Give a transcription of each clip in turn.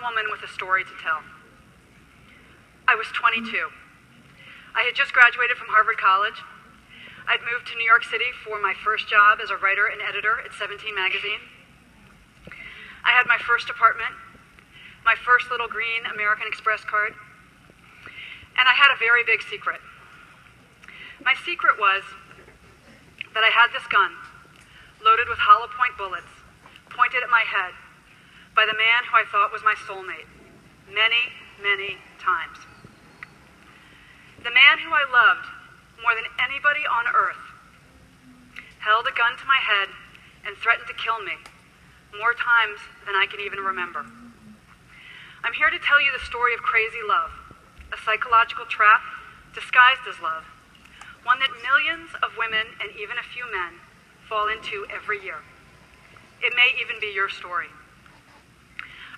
woman with a story to tell. I was 22. I had just graduated from Harvard College. I'd moved to New York City for my first job as a writer and editor at 17 magazine. I had my first apartment, my first little green American Express card, and I had a very big secret. My secret was that I had this gun, loaded with hollow point bullets, pointed at my head by the man who I thought was my soulmate, many, many times. The man who I loved more than anybody on earth held a gun to my head and threatened to kill me more times than I can even remember. I'm here to tell you the story of crazy love, a psychological trap disguised as love, one that millions of women and even a few men fall into every year. It may even be your story.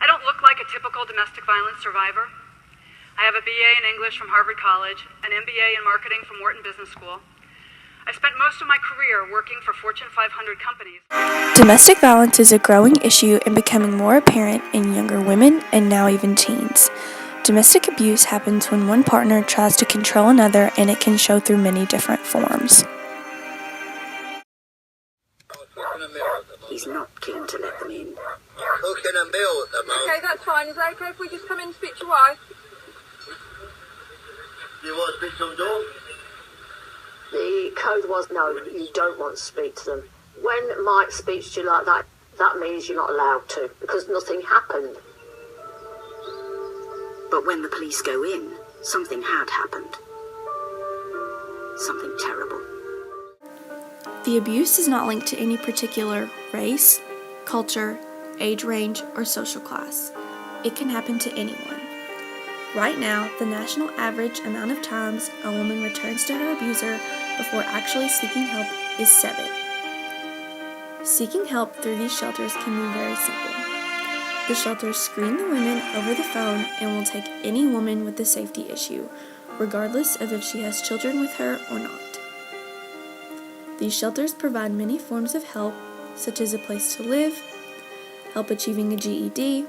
I don't look like a typical domestic violence survivor. I have a BA in English from Harvard College, an MBA in marketing from Wharton Business School. I spent most of my career working for Fortune 500 companies. Domestic violence is a growing issue and becoming more apparent in younger women and now even teens. Domestic abuse happens when one partner tries to control another, and it can show through many different forms. He's not keen to let them in. Cooking a meal at the moment. Okay, that's fine. Is it okay if we just come in and speak to your wife? Do you want to speak to the door? The code was no, you don't want to speak to them. When Mike speaks to you like that, that means you're not allowed to, because nothing happened. But when the police go in, something had happened. Something terrible. The abuse is not linked to any particular race, culture, age range, or social class. It can happen to anyone. Right now, the national average amount of times a woman returns to her abuser before actually seeking help is 7. Seeking help through these shelters can be very simple. The shelters screen the women over the phone and will take any woman with a safety issue, regardless of if she has children with her or not. These shelters provide many forms of help, such as a place to live, help achieving a GED.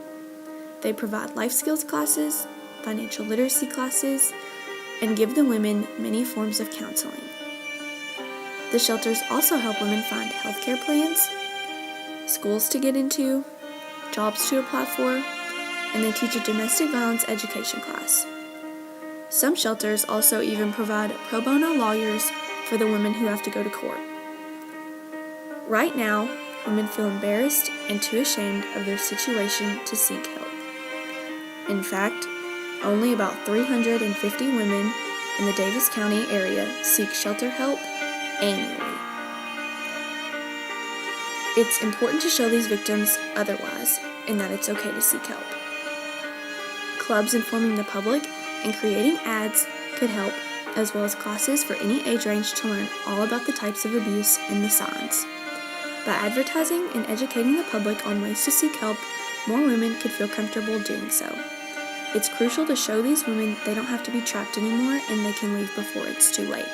They provide life skills classes, financial literacy classes, and give the women many forms of counseling. The shelters also help women find healthcare plans, schools to get into, jobs to apply for, and they teach a domestic violence education class. Some shelters also even provide pro bono lawyers for the women who have to go to court. Right now, women feel embarrassed and too ashamed of their situation to seek help. In fact, only about 350 women in the Davis County area seek shelter help annually. It's important to show these victims otherwise, and that it's okay to seek help. Clubs informing the public and creating ads could help, as well as classes for any age range to learn all about the types of abuse and the signs. By advertising and educating the public on ways to seek help, more women could feel comfortable doing so. It's crucial to show these women they don't have to be trapped anymore and they can leave before it's too late.